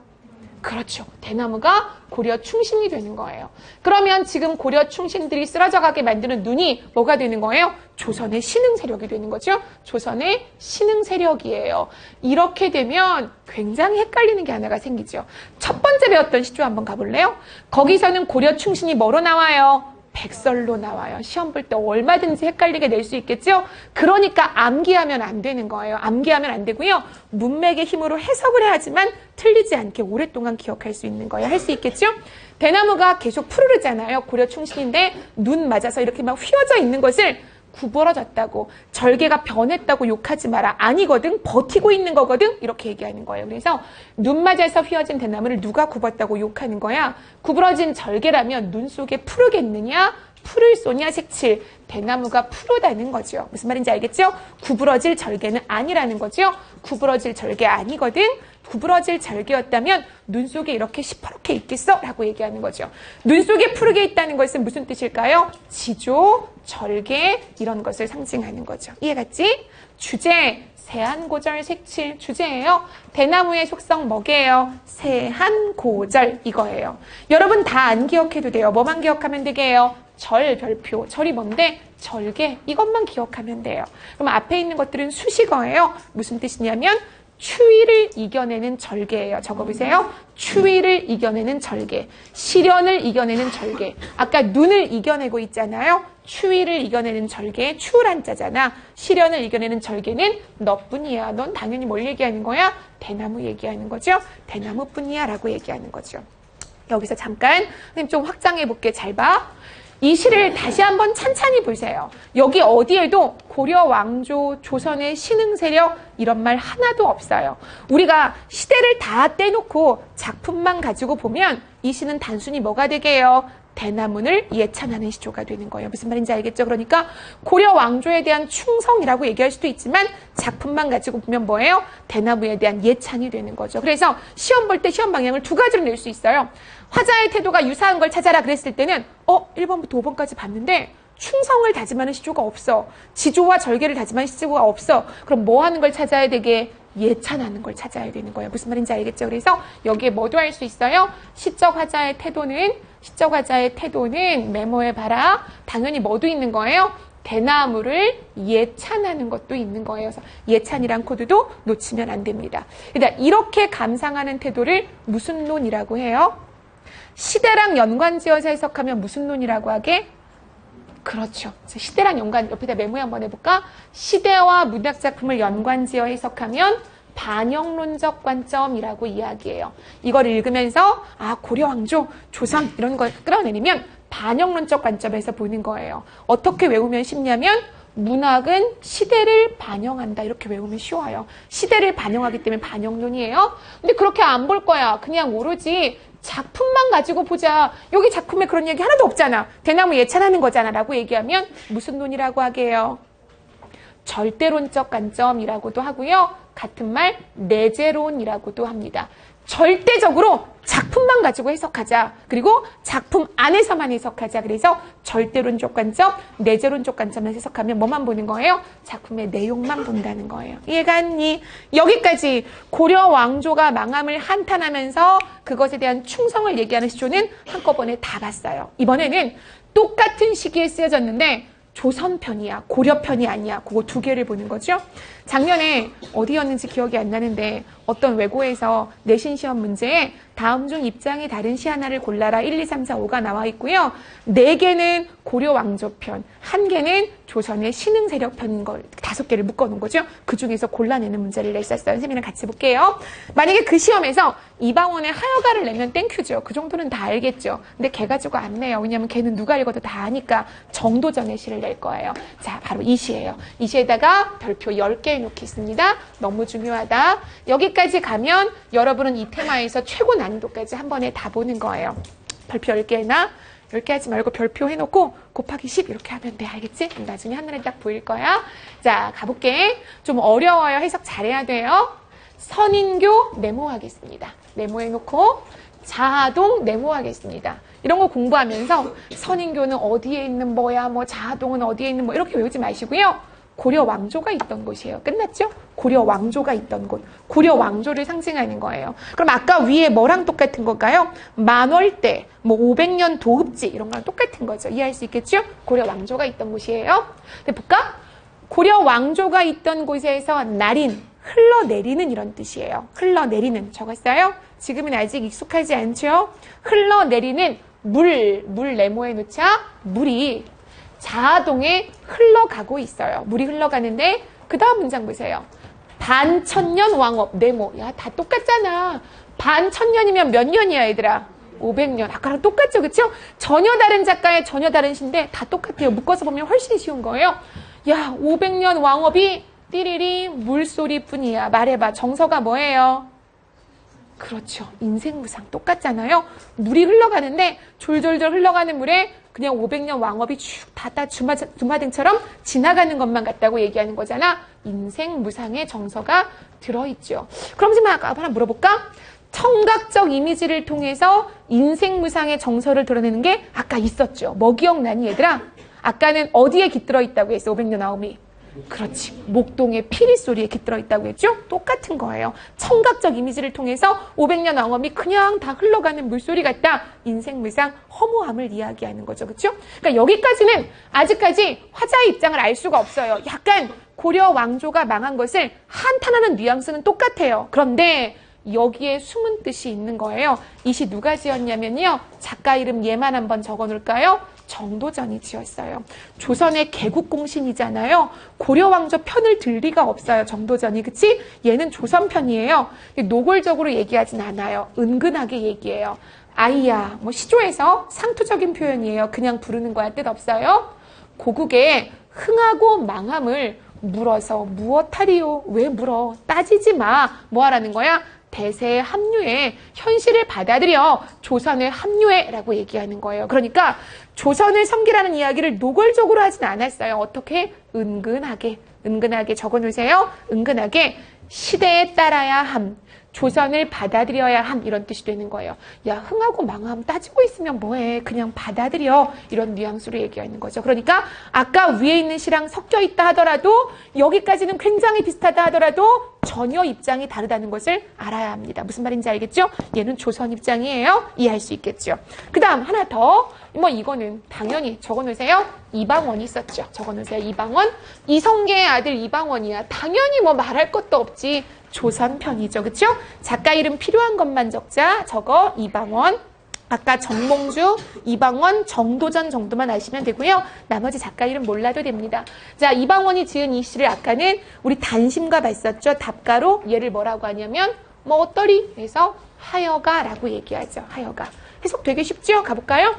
그렇죠. 대나무가 고려 충신이 되는 거예요. 그러면 지금 고려 충신들이 쓰러져 가게 만드는 눈이 뭐가 되는 거예요? 조선의 신흥 세력이 되는 거죠. 조선의 신흥 세력이에요. 이렇게 되면 굉장히 헷갈리는 게 하나가 생기죠. 첫 번째 배웠던 시조 한번 가볼래요? 거기서는 고려 충신이 뭐로 나와요? 백설로 나와요. 시험 볼 때 얼마든지 헷갈리게 낼 수 있겠죠? 그러니까 암기하면 안 되는 거예요. 암기하면 안 되고요. 문맥의 힘으로 해석을 해야지만 틀리지 않게 오랫동안 기억할 수 있는 거예요. 할 수 있겠죠? 대나무가 계속 푸르르잖아요. 고려 충신인데 눈 맞아서 이렇게 막 휘어져 있는 것을 구부러졌다고, 절개가 변했다고 욕하지 마라. 아니거든. 버티고 있는 거거든. 이렇게 얘기하는 거예요. 그래서 눈 맞아서 휘어진 대나무를 누가 굽었다고 욕하는 거야. 구부러진 절개라면 눈 속에 푸르겠느냐? 풀을 쏘냐 색칠. 대나무가 푸르다는 거죠. 무슨 말인지 알겠죠? 구부러질 절개는 아니라는 거죠. 구부러질 절개 아니거든. 구부러질 절개였다면 눈 속에 이렇게 시퍼렇게 있겠어? 라고 얘기하는 거죠. 눈 속에 푸르게 있다는 것은 무슨 뜻일까요? 지조, 절개 이런 것을 상징하는 거죠. 이해갔지? 주제, 세한고절 색칠 주제예요. 대나무의 속성 뭐게요? 세한고절 이거예요. 여러분 다 안 기억해도 돼요. 뭐만 기억하면 되게요? 절, 별표. 절이 뭔데? 절개. 이것만 기억하면 돼요. 그럼 앞에 있는 것들은 수식어예요. 무슨 뜻이냐면 추위를 이겨내는 절개예요. 적어보세요. 추위를 이겨내는 절개. 시련을 이겨내는 절개. 아까 눈을 이겨내고 있잖아요. 추위를 이겨내는 절개. 추울 한자잖아. 시련을 이겨내는 절개는 너뿐이야. 넌 당연히 뭘 얘기하는 거야? 대나무 얘기하는 거죠. 대나무뿐이야 라고 얘기하는 거죠. 여기서 잠깐 선생님 좀 확장해 볼게. 잘 봐. 이 시를 다시 한번 찬찬히 보세요. 여기 어디에도 고려 왕조, 조선의 신흥 세력 이런 말 하나도 없어요. 우리가 시대를 다 떼놓고 작품만 가지고 보면 이 시는 단순히 뭐가 되게요? 대나무를 예찬하는 시조가 되는 거예요. 무슨 말인지 알겠죠? 그러니까 고려 왕조에 대한 충성이라고 얘기할 수도 있지만 작품만 가지고 보면 뭐예요? 대나무에 대한 예찬이 되는 거죠. 그래서 시험 볼 때 시험 방향을 두 가지로 낼 수 있어요. 화자의 태도가 유사한 걸 찾아라 그랬을 때는 1번부터 5번까지 봤는데 충성을 다짐하는 시조가 없어. 지조와 절개를 다짐하는 시조가 없어. 그럼 뭐 하는 걸 찾아야 되게? 예찬하는 걸 찾아야 되는 거예요. 무슨 말인지 알겠죠? 그래서 여기에 뭐도 할 수 있어요? 시적 화자의 태도는 메모해 봐라. 당연히 뭐도 있는 거예요? 대나무를 예찬하는 것도 있는 거예요. 그래서 예찬이란 코드도 놓치면 안 됩니다. 그러니까 이렇게 감상하는 태도를 무슨 논이라고 해요? 시대랑 연관지어서 해석하면 무슨 논이라고 하게? 그렇죠. 시대랑 연관, 옆에다 메모 한번 해볼까? 시대와 문학작품을 연관지어 해석하면 반영론적 관점이라고 이야기해요. 이걸 읽으면서 고려 왕조, 조선 이런 걸 끌어내리면 반영론적 관점에서 보는 거예요. 어떻게 외우면 쉽냐면 문학은 시대를 반영한다. 이렇게 외우면 쉬워요. 시대를 반영하기 때문에 반영론이에요. 근데 그렇게 안 볼 거야. 그냥 오로지 작품만 가지고 보자. 여기 작품에 그런 얘기 하나도 없잖아. 대나무 예찬하는 거잖아. 라고 얘기하면 무슨 논이라고 하게요? 절대론적 관점이라고도 하고요. 같은 말 내재론이라고도 합니다. 절대적으로 작품만 가지고 해석하자. 그리고 작품 안에서만 해석하자. 그래서 절대론적 관점, 내재론적 관점을 해석하면 뭐만 보는 거예요? 작품의 내용만 본다는 거예요. 이해가 갔니? 여기까지 고려 왕조가 망함을 한탄하면서 그것에 대한 충성을 얘기하는 시조는 한꺼번에 다 봤어요. 이번에는 똑같은 시기에 쓰여졌는데 조선편이야, 고려편이 아니야. 그거 두 개를 보는 거죠. 작년에 어디였는지 기억이 안 나는데 어떤 외고에서 내신 시험 문제에 다음 중 입장이 다른 시 하나를 골라라 1, 2, 3, 4, 5가 나와 있고요. 4개는 고려 왕조편, 1개는 조선의 신흥 세력편인 걸 5개를 묶어놓은 거죠. 그 중에서 골라내는 문제를 냈었어요. 선생님이랑 같이 볼게요. 만약에 그 시험에서 이방원의 하여가를 내면 땡큐죠. 그 정도는 다 알겠죠. 근데 걔 가지고 안 내요. 왜냐면 걔는 누가 읽어도 다 아니까 정도전의 시를 낼 거예요. 자, 바로 이 시예요. 이 시에다가 별표 10개 놓겠습니다. 너무 중요하다. 여기까지 가면 여러분은 이 테마에서 최고 난이도까지 한 번에 다 보는 거예요. 별표 10개나 이렇게 하지 말고 별표 해놓고 곱하기 10 이렇게 하면 돼. 알겠지? 나중에 하늘에 딱 보일 거야. 자, 가볼게. 좀 어려워요. 해석 잘해야 돼요. 선인교 네모하겠습니다. 네모해놓고 자동 네모하겠습니다. 이런 거 공부하면서 선인교는 어디에 있는 뭐야, 뭐 자동은 어디에 있는 뭐 이렇게 외우지 마시고요. 고려 왕조가 있던 곳이에요. 끝났죠? 고려 왕조가 있던 곳. 고려 왕조를 상징하는 거예요. 그럼 아까 위에 뭐랑 똑같은 걸까요? 만월대, 뭐 500년 도읍지 이런 거랑 똑같은 거죠. 이해할 수 있겠죠? 고려 왕조가 있던 곳이에요. 근데 볼까? 고려 왕조가 있던 곳에서 날인, 흘러내리는 이런 뜻이에요. 흘러내리는 적었어요? 지금은 아직 익숙하지 않죠? 흘러내리는 물 네모에 놓자 물이 자동에 흘러가고 있어요. 물이 흘러가는데 그 다음 문장 보세요. 반천년 왕업 네모. 야, 다 똑같잖아. 반천년이면 몇 년이야 얘들아? 500년. 아까랑 똑같죠, 그쵸? 전혀 다른 작가의 전혀 다른 시인데 다 똑같아요. 묶어서 보면 훨씬 쉬운 거예요. 야, 500년 왕업이 띠리리 물소리뿐이야. 말해봐. 정서가 뭐예요? 그렇죠. 인생무상 똑같잖아요. 물이 흘러가는데 졸졸졸 흘러가는 물에 그냥 500년 왕업이 쭉 다 주마등처럼 지나가는 것만 같다고 얘기하는 거잖아. 인생무상의 정서가 들어있죠. 그럼 지금 아까 하나 물어볼까? 청각적 이미지를 통해서 인생무상의 정서를 드러내는 게 아까 있었죠. 뭐 기억나니 얘들아? 아까는 어디에 깃들어 있다고 했어? 500년 왕업이. 그렇지. 목동의 피리 소리에 깃들어 있다고 했죠? 똑같은 거예요. 청각적 이미지를 통해서 500년 왕업이 그냥 다 흘러가는 물소리 같다. 인생무상 허무함을 이야기하는 거죠. 그렇죠? 그러니까 여기까지는 아직까지 화자의 입장을 알 수가 없어요. 약간 고려 왕조가 망한 것을 한탄하는 뉘앙스는 똑같아요. 그런데 여기에 숨은 뜻이 있는 거예요. 이 시 누가 지었냐면요. 작가 이름 얘만 한번 적어 놓을까요? 정도전이 지었어요. 조선의 개국공신이잖아요. 고려왕조 편을 들 리가 없어요. 정도전이. 그치? 얘는 조선 편이에요. 노골적으로 얘기하진 않아요. 은근하게 얘기해요. 아이야, 뭐 시조에서 상투적인 표현이에요. 그냥 부르는 거야. 뜻 없어요. 고국의 흥하고 망함을 물어서 무엇하리요? 왜 물어? 따지지 마. 뭐 하라는 거야? 대세에 합류해. 현실을 받아들여. 조선을 합류해. 라고 얘기하는 거예요. 그러니까 조선을 섬기라는 이야기를 노골적으로 하진 않았어요. 어떻게? 은근하게 적어놓으세요. 은근하게 시대에 따라야 함. 조선을 받아들여야 함. 이런 뜻이 되는 거예요. 야, 흥하고 망함 따지고 있으면 뭐해. 그냥 받아들여. 이런 뉘앙스로 얘기하는 거죠. 그러니까 아까 위에 있는 시랑 섞여 있다 하더라도 여기까지는 굉장히 비슷하다 하더라도 전혀 입장이 다르다는 것을 알아야 합니다. 무슨 말인지 알겠죠? 얘는 조선 입장이에요. 이해할 수 있겠죠? 그 다음 하나 더. 뭐 이거는 당연히 적어놓으세요. 이방원이 있었죠. 적어놓으세요. 이방원. 이성계의 아들 이방원이야. 당연히 뭐 말할 것도 없지. 조선 편이죠. 그쵸? 작가 이름 필요한 것만 적자. 적어. 이방원. 아까 정몽주, 이방원, 정도전 정도만 아시면 되고요. 나머지 작가 이름 몰라도 됩니다. 자, 이방원이 지은 이 시를 아까는 우리 단심가 봤었죠. 답가로 얘를 뭐라고 하냐면 뭐 어떠리 해서 하여가라고 얘기하죠. 하여가. 해석 되게 쉽죠? 가볼까요?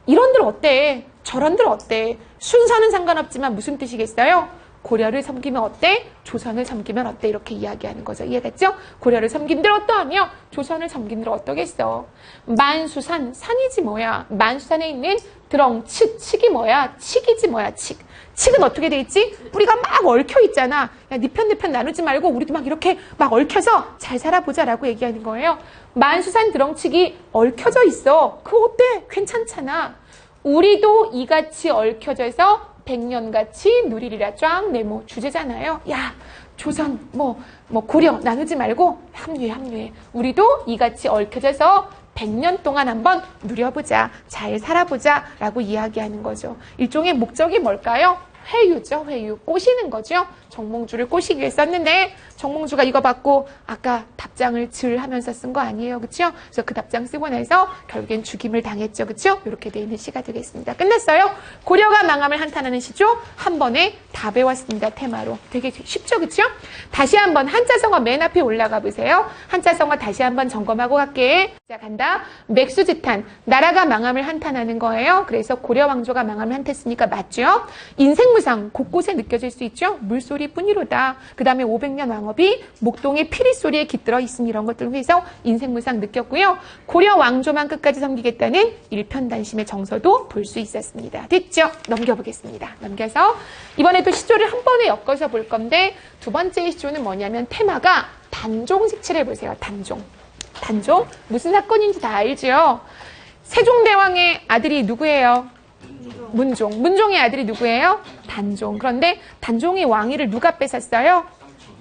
이런들 어때? 저런들 어때? 순서는 상관없지만 무슨 뜻이겠어요? 고려를 섬기면 어때? 조선을 섬기면 어때? 이렇게 이야기하는 거죠. 이해됐죠? 고려를 섬긴들 어떠하며 조선을 섬긴들 어떠겠어? 만수산, 산이지 뭐야? 만수산에 있는 측이 뭐야? 칙이지 뭐야? 칙은 어떻게 돼 있지? 우리가 막 얽혀 있잖아. 야, 네 편 내 편 나누지 말고 우리도 막 이렇게 막 얽혀서 잘 살아보자라고 얘기하는 거예요. 만수산 드렁칙이 얽혀져 있어. 그거 어때? 괜찮잖아. 우리도 이같이 얽혀져서 100년같이 누리리라 쫙 네모 주제잖아요. 야, 조선, 고려 나누지 말고 합류해. 우리도 이같이 얽혀져서 100년 동안 한번 누려보자. 잘 살아보자. 라고 이야기하는 거죠. 일종의 목적이 뭘까요? 회유죠, 회유. 꼬시는 거죠. 정몽주를 꼬시기 위해 썼는데 정몽주가 이거 받고 아까 답장을 하면서 쓴 거 아니에요. 그쵸? 그래서 그 답장 쓰고 나서 결국엔 죽임을 당했죠. 그쵸? 이렇게 돼 있는 시가 되겠습니다. 끝났어요? 고려가 망함을 한탄하는 시죠? 한 번에 다 배웠습니다. 테마로. 되게 쉽죠? 그쵸? 다시 한번 한자성어 맨 앞에 올라가 보세요. 한자성어 다시 한번 점검하고 갈게. 자, 간다. 맥수지탄. 나라가 망함을 한탄하는 거예요. 그래서 고려 왕조가 망함을 한탄했으니까 맞죠? 인생무상. 곳곳에 느껴질 수 있죠? 물소리 뿐이로다. 그 다음에 500년 왕업이 목동의 피리 소리에 깃들어 있으니 이런 것들을 위해서 인생무상 느꼈고요. 고려 왕조만 끝까지 섬기겠다는 일편단심의 정서도 볼 수 있었습니다. 됐죠? 넘겨보겠습니다. 넘겨서 이번에 또 시조를 한 번에 엮어서 볼 건데 두 번째 시조는 뭐냐면 테마가 단종 색칠해 보세요. 단종. 단종. 무슨 사건인지 다 알죠? 세종대왕의 아들이 누구예요? 문종. 문종의 아들이 누구예요? 단종. 그런데 단종의 왕위를 누가 뺏었어요?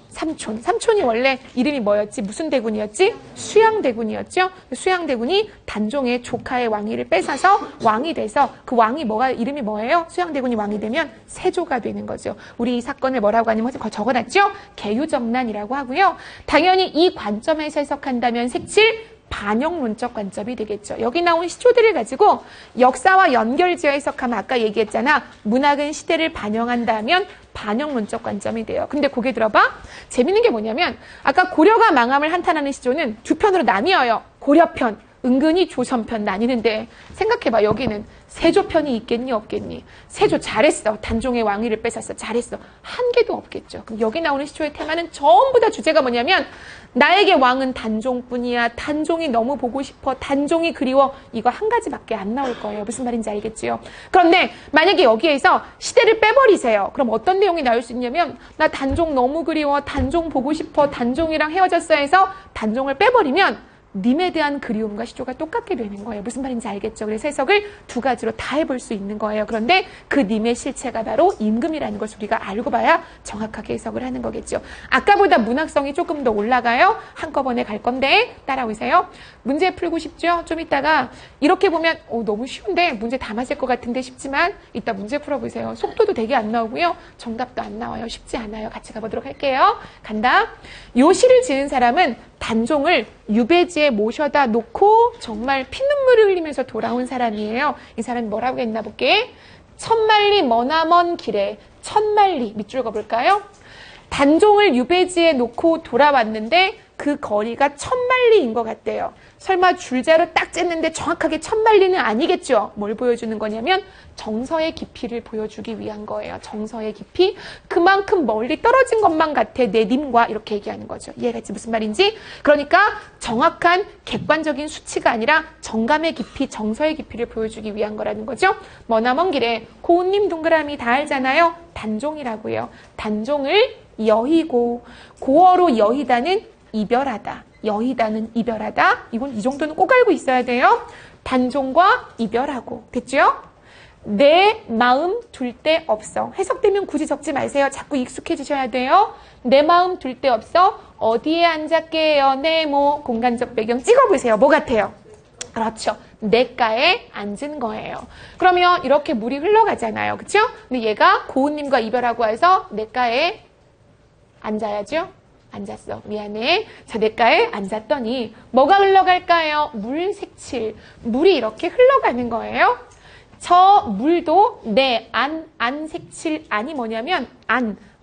삼촌. 삼촌이 원래 이름이 뭐였지? 무슨 대군이었지? 수양대군이었죠? 수양대군이 단종의 조카의 왕위를 뺏어서 왕이 돼서 그 왕이 이름이 뭐예요? 수양대군이 왕이 되면 세조가 되는 거죠. 우리 이 사건을 뭐라고 하냐면 적어놨죠? 개유정난이라고 하고요. 당연히 이 관점에서 해석한다면 색칠 반영론적 관점이 되겠죠. 여기 나온 시조들을 가지고 역사와 연결지어 해석하면 아까 얘기했잖아. 문학은 시대를 반영한다면 반영론적 관점이 돼요. 근데 고개 들어봐. 재밌는 게 뭐냐면 아까 고려가 망함을 한탄하는 시조는 두 편으로 나뉘어요. 고려편, 은근히 조선편 나뉘는데 생각해봐. 여기는 세조편이 있겠니 없겠니? 세조 잘했어. 단종의 왕위를 뺏었어. 잘했어. 한 개도 없겠죠. 그럼 여기 나오는 시조의 테마는 전부 다 주제가 뭐냐면 나에게 왕은 단종뿐이야. 단종이 너무 보고 싶어. 단종이 그리워. 이거 한 가지밖에 안 나올 거예요. 무슨 말인지 알겠지요? 그런데 만약에 여기에서 시대를 빼버리세요. 그럼 어떤 내용이 나올 수 있냐면 나 단종 너무 그리워. 단종 보고 싶어. 단종이랑 헤어졌어 해서 단종을 빼버리면 님에 대한 그리움과 시조가 똑같게 되는 거예요. 무슨 말인지 알겠죠? 그래서 해석을 두 가지로 다 해볼 수 있는 거예요. 그런데 그 님의 실체가 바로 임금이라는 것을 우리가 알고 봐야 정확하게 해석을 하는 거겠죠. 아까보다 문학성이 조금 더 올라가요. 한꺼번에 갈 건데 따라오세요. 문제 풀고 싶죠? 좀 이따가 이렇게 보면 너무 쉬운데 문제 다 맞을 것 같은데 싶지만 이따 문제 풀어보세요. 속도도 되게 안 나오고요. 정답도 안 나와요. 쉽지 않아요. 같이 가보도록 할게요. 간다. 요 시를 지은 사람은 단종을 유배지에 모셔다 놓고 정말 피눈물을 흘리면서 돌아온 사람이에요. 이 사람이 뭐라고 했나 볼게. 천만리 머나먼 길에 천만리 밑줄 그어볼까요? 단종을 유배지에 놓고 돌아왔는데 그 거리가 천만리인 것 같대요. 설마 줄자로 딱 쟀는데 정확하게 천만리는 아니겠죠? 뭘 보여주는 거냐면 정서의 깊이를 보여주기 위한 거예요. 정서의 깊이. 그만큼 멀리 떨어진 것만 같아 내 님과 이렇게 얘기하는 거죠. 이해가지 무슨 말인지? 그러니까 정확한 객관적인 수치가 아니라 정감의 깊이, 정서의 깊이를 보여주기 위한 거라는 거죠. 머나먼 길에 고운님 동그라미 다 알잖아요. 단종이라고요. 단종을 여희고 고어로 여희다는 이별하다. 여희다는 이별하다. 이건 이 정도는 꼭 알고 있어야 돼요. 단종과 이별하고. 됐죠? 내 마음 둘 데 없어. 해석되면 굳이 적지 마세요. 자꾸 익숙해지셔야 돼요. 내 마음 둘 데 없어. 어디에 앉았게요? 네모. 공간적 배경 찍어보세요. 뭐 같아요? 그렇죠. 냇가에 앉은 거예요. 그러면 이렇게 물이 흘러가잖아요. 그렇죠? 근데 얘가 고운님과 이별하고 와서 냇가에 앉아야죠. 앉았어. 미안해. 자, 냇가에 앉았더니 뭐가 흘러갈까요? 물 색칠. 물이 이렇게 흘러가는 거예요. 저 물도 내 안 색칠 안이 뭐냐면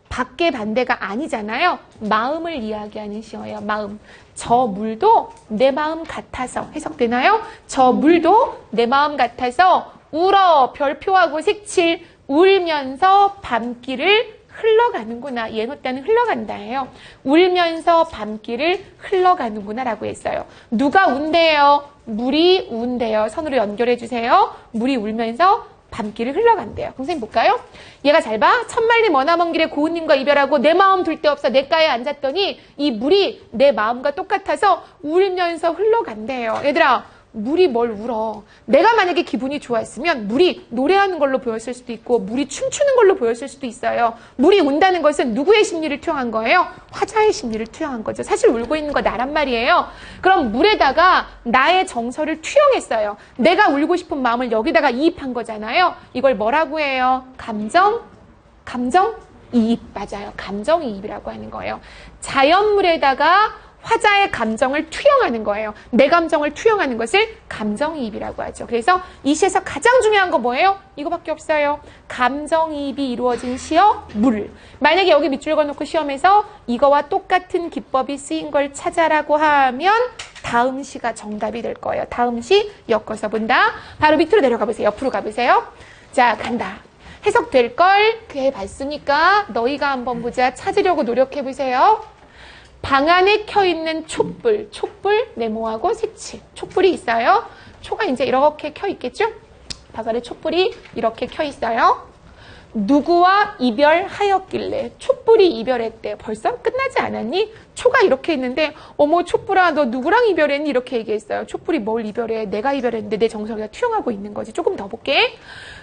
밖의 반대가 아니잖아요. 마음을 이야기하는 시어예요. 마음. 저 물도 내 마음 같아서 해석되나요? 저 물도 내 마음 같아서 울어 별표하고 색칠 울면서 밤길을 흘러가는구나. 예노자는 흘러간다예요. 울면서 밤길을 흘러가는구나 라고 했어요. 누가 운대요? 물이 운대요. 선으로 연결해 주세요. 물이 울면서 밤길을 흘러간대요. 선생님 볼까요? 얘가 잘 봐. 천만리 머나먼 길에 고운님과 이별하고 내 마음 둘 데 없어 냇가에 앉았더니 이 물이 내 마음과 똑같아서 울면서 흘러간대요. 얘들아. 물이 뭘 울어. 내가 만약에 기분이 좋았으면 물이 노래하는 걸로 보였을 수도 있고 물이 춤추는 걸로 보였을 수도 있어요. 물이 운다는 것은 누구의 심리를 투영한 거예요? 화자의 심리를 투영한 거죠. 사실 울고 있는 거 나란 말이에요. 그럼 물에다가 나의 정서를 투영했어요. 내가 울고 싶은 마음을 여기다가 이입한 거잖아요. 이걸 뭐라고 해요? 감정이입. 맞아요. 감정이입이라고 하는 거예요. 자연물에다가 화자의 감정을 투영하는 거예요. 내 감정을 투영하는 것을 감정이입이라고 하죠. 그래서 이 시에서 가장 중요한 거 뭐예요? 이거밖에 없어요. 감정이입이 이루어진 시어 물. 만약에 여기 밑줄 그어놓고 시험에서 이거와 똑같은 기법이 쓰인 걸 찾아라고 하면 다음 시가 정답이 될 거예요. 다음 시 엮어서 본다. 바로 밑으로 내려가 보세요. 옆으로 가보세요. 자, 간다. 해석될 걸 해봤으니까 너희가 한번 보자. 찾으려고 노력해보세요. 방 안에 켜있는 촛불, 네모하고 색칠. 촛불이 있어요. 초가 이제 이렇게 켜 있겠죠? 방 안에 촛불이 이렇게 켜 있어요. 누구와 이별하였길래 촛불이 이별했대. 벌써 끝나지 않았니? 초가 이렇게 있는데 어머 촛불아 너 누구랑 이별했니? 이렇게 얘기했어요. 촛불이 뭘 이별해? 내가 이별했는데 내 정서가 투영하고 있는 거지. 조금 더 볼게.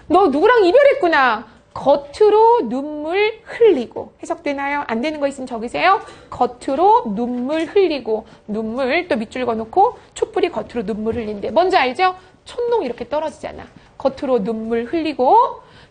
너 누구랑 이별했구나. 겉으로 눈물 흘리고. 해석되나요? 안 되는 거 있으면 적으세요. 겉으로 눈물 흘리고. 눈물 또 밑줄 그어놓고 촛불이 겉으로 눈물 흘린대. 뭔지 알죠? 촛농 이렇게 떨어지잖아. 겉으로 눈물 흘리고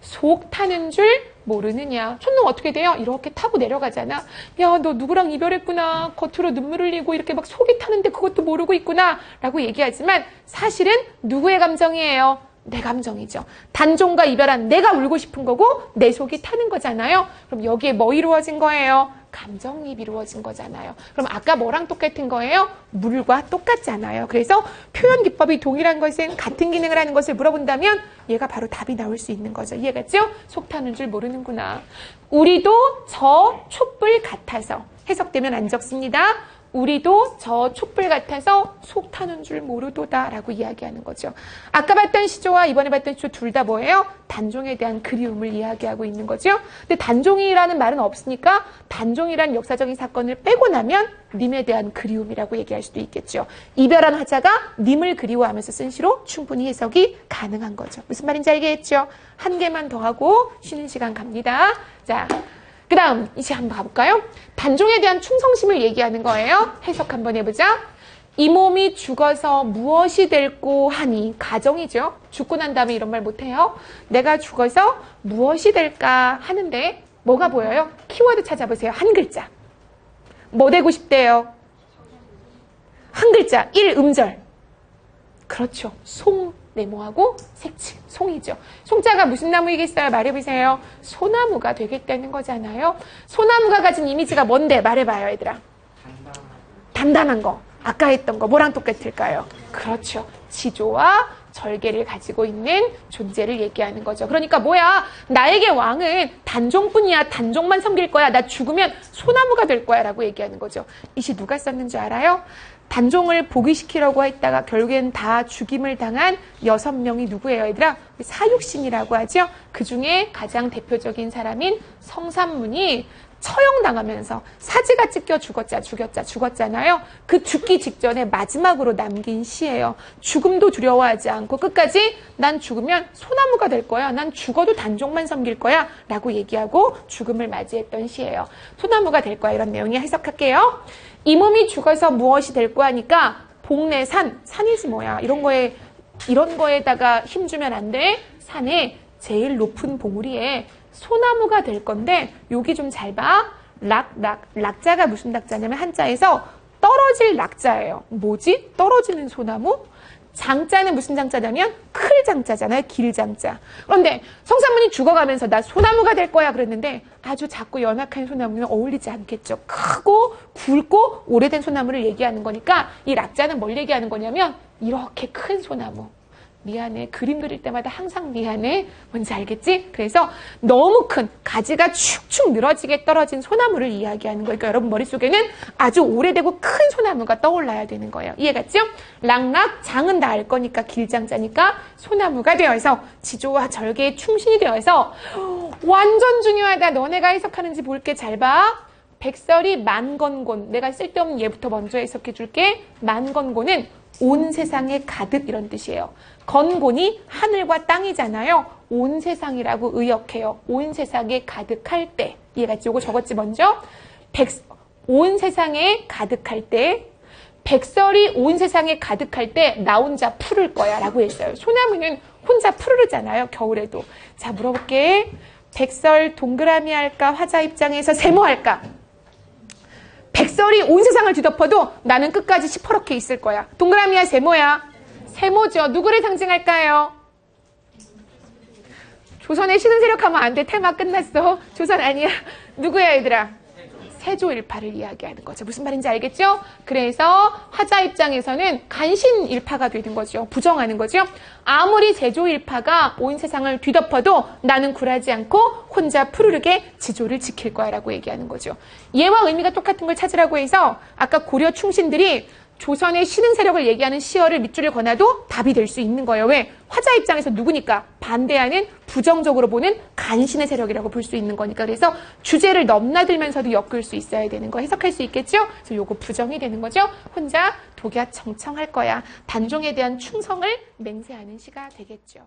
속 타는 줄 모르느냐. 촛농 어떻게 돼요? 이렇게 타고 내려가잖아. 야, 너 누구랑 이별했구나. 겉으로 눈물 흘리고 이렇게 막 속이 타는데 그것도 모르고 있구나. 라고 얘기하지만 사실은 누구의 감정이에요? 내 감정이죠. 단종과 이별한 내가 울고 싶은 거고 내 속이 타는 거잖아요. 그럼 여기에 뭐 이루어진 거예요? 감정이입이 이루어진 거잖아요. 그럼 아까 뭐랑 똑같은 거예요? 물과 똑같잖아요. 그래서 표현 기법이 동일한 것은 같은 기능을 하는 것을 물어본다면 얘가 바로 답이 나올 수 있는 거죠. 이해갔죠? 속 타는 줄 모르는구나. 우리도 저 촛불 같아서 해석되면 안 적습니다. 우리도 저 촛불 같아서 속 타는 줄 모르도다 라고 이야기하는 거죠. 아까 봤던 시조와 이번에 봤던 시조 둘 다 뭐예요? 단종에 대한 그리움을 이야기하고 있는 거죠. 근데 단종이라는 말은 없으니까 단종이라는 역사적인 사건을 빼고 나면 님에 대한 그리움이라고 얘기할 수도 있겠죠. 이별한 화자가 님을 그리워하면서 쓴 시로 충분히 해석이 가능한 거죠. 무슨 말인지 알겠죠? 한 개만 더 하고 쉬는 시간 갑니다. 자. 그 다음 이제 한번 가볼까요? 단종에 대한 충성심을 얘기하는 거예요. 해석 한번 해보자. 이 몸이 죽어서 무엇이 될꼬 하니. 가정이죠. 죽고 난 다음에 이런 말 못해요. 내가 죽어서 무엇이 될까 하는데 뭐가 보여요? 키워드 찾아보세요. 한 글자. 뭐 되고 싶대요? 한 글자. 1음절. 그렇죠. 송. 네모하고 색칠, 송이죠. 송자가 무슨 나무이겠어요? 말해보세요. 소나무가 되겠다는 거잖아요. 소나무가 가진 이미지가 뭔데? 말해봐요, 얘들아. 단단한 거. 아까 했던 거 뭐랑 똑같을까요? 그렇죠. 지조와 절개를 가지고 있는 존재를 얘기하는 거죠. 그러니까 뭐야? 나에게 왕은 단종뿐이야. 단종만 섬길 거야. 나 죽으면 소나무가 될 거야. 라고 얘기하는 거죠. 이 시 누가 썼는 줄 알아요? 단종을 복위시키려고 했다가 결국엔 다 죽임을 당한 6명이 누구예요, 얘들아? 사육신이라고 하죠. 그 중에 가장 대표적인 사람인 성삼문이 처형당하면서 사지가 찢겨 죽었잖아요. 그 죽기 직전에 마지막으로 남긴 시예요. 죽음도 두려워하지 않고 끝까지 난 죽으면 소나무가 될 거야. 난 죽어도 단종만 섬길 거야. 라고 얘기하고 죽음을 맞이했던 시예요. 소나무가 될 거야. 이런 내용이 해석할게요. 이 몸이 죽어서 무엇이 될 거야 하니까 복내산, 산이지 뭐야. 이런 거에다가 힘주면 안 돼. 산에 제일 높은 봉우리에 소나무가 될 건데 여기 좀 잘 봐. 락자가 무슨 락자냐면 한자에서 떨어질 락자예요. 뭐지? 떨어지는 소나무? 장자는 무슨 장자냐면 클 장자잖아요. 길 장자. 그런데 성삼문이 죽어가면서 나 소나무가 될 거야 그랬는데 아주 작고 연약한 소나무는 어울리지 않겠죠. 크고 굵고 오래된 소나무를 얘기하는 거니까 이 락자는 뭘 얘기하는 거냐면 이렇게 큰 소나무. 미안해. 그림 그릴 때마다 항상 미안해. 뭔지 알겠지? 그래서 너무 큰 가지가 축축 늘어지게 떨어진 소나무를 이야기하는 거니까 여러분 머릿속에는 아주 오래되고 큰 소나무가 떠올라야 되는 거예요. 이해갔죠? 락락 장은 다 알 거니까 길장자니까 소나무가 되어서 지조와 절개에 충신이 되어서 완전 중요하다. 너네가 해석하는지 볼게. 잘 봐. 백설이 만건곤. 내가 쓸데없는 예부터 먼저 해석해 줄게. 만건곤은 온 세상에 가득 이런 뜻이에요. 건곤이 하늘과 땅이잖아요. 온 세상이라고 의역해요. 온 세상에 가득할 때. 이해갔지? 요거 적었지 먼저. 온 세상에 가득할 때. 백설이 온 세상에 가득할 때 나 혼자 푸를 거야 라고 했어요. 소나무는 혼자 푸르르잖아요. 겨울에도. 자, 물어볼게. 백설 동그라미 할까? 화자 입장에서 세모 할까? 백설이 온 세상을 뒤덮어도 나는 끝까지 시퍼렇게 있을 거야. 동그라미야, 세모야? 세모죠. 누구를 상징할까요? 조선의 신은 세력하면 안 돼. 테마 끝났어. 조선 아니야. 누구야, 얘들아? 세조일파를 이야기하는 거죠. 무슨 말인지 알겠죠? 그래서 화자 입장에서는 간신일파가 되는 거죠. 부정하는 거죠. 아무리 세조일파가 온 세상을 뒤덮어도 나는 굴하지 않고 혼자 푸르르게 지조를 지킬 거야 라고 얘기하는 거죠. 얘와 의미가 똑같은 걸 찾으라고 해서 아까 고려 충신들이 조선의 신흥 세력을 얘기하는 시어를 밑줄을 거놔도 답이 될 수 있는 거예요. 왜? 화자 입장에서 누구니까? 반대하는 부정적으로 보는 간신의 세력이라고 볼 수 있는 거니까. 그래서 주제를 넘나들면서도 엮을 수 있어야 되는 거 해석할 수 있겠죠? 그래서 요거 부정이 되는 거죠. 혼자 독야청청할 거야. 단종에 대한 충성을 맹세하는 시가 되겠죠.